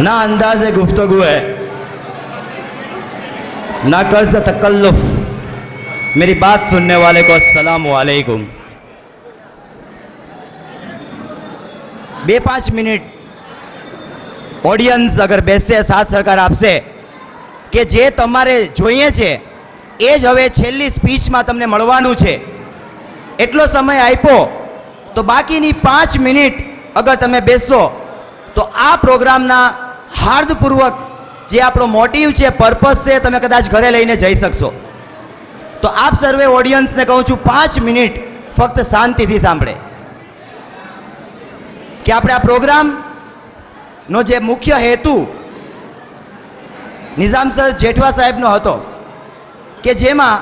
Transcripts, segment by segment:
ना अंदाज़ गुफ्तगू है, ना कर्ज तकल्लुफ। मेरी बात सुनने वाले को अस्सलाम वालेकुम। 2-5 મિનિટ ઓડિયન્સ અગર બેસે, સાથ સહકાર આપશે કે જે તમારે જોઈએ છે એ જ હવે છેલ્લી સ્પીચમાં તમને મળવાનું છે, એટલો સમય આપ્યો તો બાકીની 5 મિનિટ અગર તમે બેસશો તો આ પ્રોગ્રામના હાર્દપૂર્વક જે આપણો મોટિવ છે, પર્પસ છે, તમે કદાચ ઘરે લઈને જઈ શકશો. તો આપ સર્વે ઓડિયન્સને કહું છું 5 મિનિટ ફક્ત શાંતિથી સાંભળે કે આપણે આ પ્રોગ્રામનો જે મુખ્ય હેતુ નિઝામ સર જેઠવા સાહેબનો હતો કે જેમાં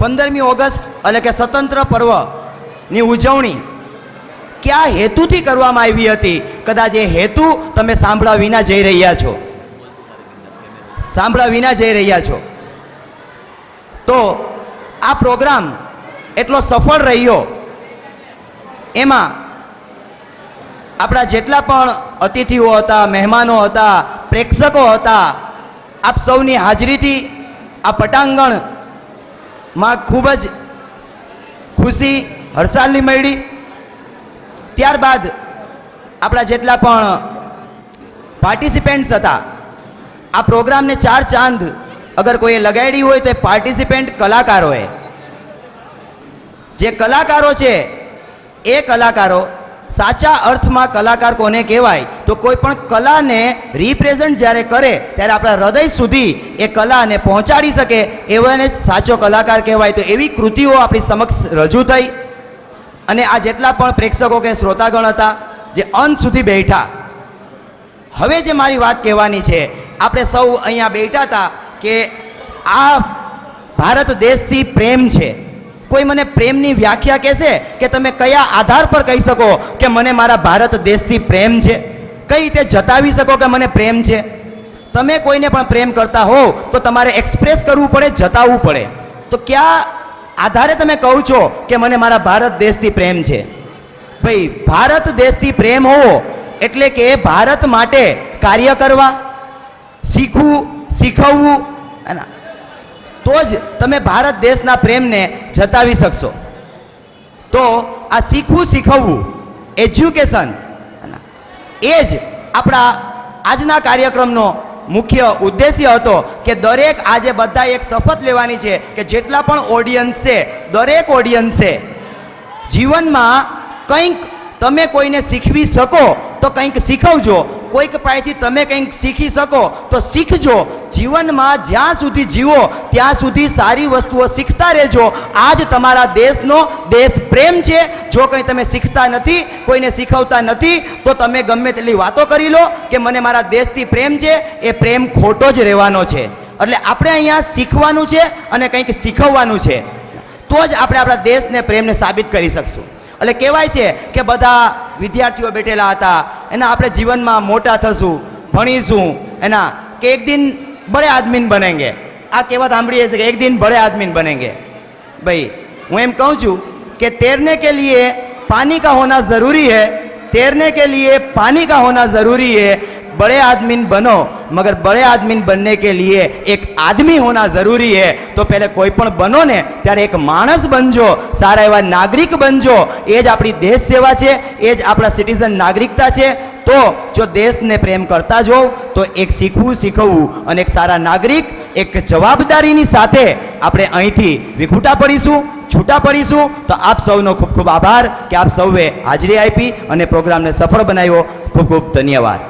15મી ઓગસ્ટ એટલે કે સ્વતંત્ર પર્વની ઉજવણી કયા હેતુથી કરવામાં આવી હતી, કદાચ એ હેતુ તમે સાંભળવા વિના જઈ રહ્યા છો, સાંભળવા વિના જઈ રહ્યા છો. તો આ પ્રોગ્રામ એટલો સફળ રહ્યો, એમાં આપણા જેટલા પણ અતિથિઓ હતા, મહેમાનો હતા, પ્રેક્ષકો હતા, આપ સૌની હાજરીથી આ પટાંગણમાં ખૂબ જ ખુશી હર્ષાલની મળી. ત્યારબાદ આપણા જેટલા પણ પાર્ટિસિપેન્ટ્સ હતા, આ પ્રોગ્રામને 4 ચાંદ અગર કોઈએ લગાડી હોય તો એ પાર્ટિસિપેન્ટ કલાકારોએ. જે કલાકારો છે એ કલાકારો, સાચા અર્થમાં કલાકાર કોને કહેવાય તો કોઈ પણ કલાને રિપ્રેઝન્ટ જ્યારે કરે ત્યારે આપણા હૃદય સુધી એ કલાને પહોંચાડી શકે એવાને જ સાચો કલાકાર કહેવાય. તો એવી કૃતિઓ આપણી સમક્ષ રજૂ થઈ અને આ જેટલા પણ પ્રેક્ષકો કે શ્રોતાગણ હતા જે અંત સુધી બેઠા. હવે જે મારી વાત કહેવાની છે, આપણે સૌ અહીંયા બેઠા હતા કે આ ભારત દેશથી પ્રેમ છે. કોઈ મને પ્રેમની વ્યાખ્યા કહેશે કે તમે કયા આધાર પર કહી શકો કે મને મારા ભારત દેશથી પ્રેમ છે, કઈ રીતે જતાવી શકો કે મને પ્રેમ છે? તમે કોઈને પણ પ્રેમ કરતા હો તો તમારે એક્સપ્રેસ કરવું પડે, જતાવવું પડે. તો કયા આધારે તમે કહો છો કે મને મારા ભારત દેશથી પ્રેમ છે? ભાઈ, ભારત દેશથી પ્રેમ હોવો એટલે કે ભારત માટે કાર્ય કરવા, શીખવું, શીખવવું, તો જ તમે ભારત દેશના પ્રેમને જતાવી શકશો. તો આ શીખવું, શીખવવું, એજ્યુકેશન, એ જ આપણા આજના કાર્યક્રમનો મુખ્ય ઉદ્દેશ્ય હતો કે દરેક આજે બધા એક શપથ લેવાની છે કે જેટલા પણ ઓડિયન્સ છે, દરેક ઓડિયન્સે જીવનમાં કંઈક તમે કોઈને શીખવી શકો તો કંઈક શીખવજો, કોઈક પાસેથી તમે કંઈક શીખી શકો તો શીખજો. જીવનમાં જ્યાં સુધી જીવો ત્યાં સુધી સારી વસ્તુઓ શીખતા રહેજો. આ જ તમારા દેશનો દેશ પ્રેમ છે. જો કંઈ તમે શીખતા નથી, કોઈને શીખવતા નથી તો તમે ગમે તેટલી વાતો કરી લો કે મને મારા દેશથી પ્રેમ છે, એ પ્રેમ ખોટો જ રહેવાનો છે. એટલે આપણે અહીંયા શીખવાનું છે અને કંઈક શીખવવાનું છે, તો જ આપણે આપણા દેશને પ્રેમને સાબિત કરી શકશું. એટલે કહેવાય છે કે બધા વિદ્યાર્થીઓ બેઠેલા હતા, એના આપણે જીવનમાં મોટા થશું, ભણીશું, એના કે એક દિન બડે આદમી બનેંગે. આ કહેવત સાંભળીએ છે કે એક દિન બડે આદમી બનેંગે. ભાઈ, હું એમ કહું છું કે तैरने के लिए पानी का होना ज़रूरी है, तैरने के लिए पानी का होना ज़रूरी है. बड़े आदमी बनो मगर बड़े आदमी बनने के लिए एक आदमी होना ज़रूरी है. તો પહેલે કોઈ પણ બનો ને ત્યારે એક માણસ બનજો, સારા એવા નાગરિક બનજો. એ જ આપણી દેશ સેવા છે, એ જ આપણા સિટીઝન નાગરિકતા છે. તો જો દેશને પ્રેમ કરતા જો તો એક શીખવું, શીખવવું અને એક સારા નાગરિક, એક જવાબદારીની સાથે આપણે અહીંથી વિખૂટા પડીશું, છૂટા પડીશું. તો આપ સૌનો ખૂબ ખૂબ આભાર કે આપ સૌએ હાજરી આપી અને પ્રોગ્રામને સફળ બનાવ્યો. ખૂબ ખૂબ ધન્યવાદ.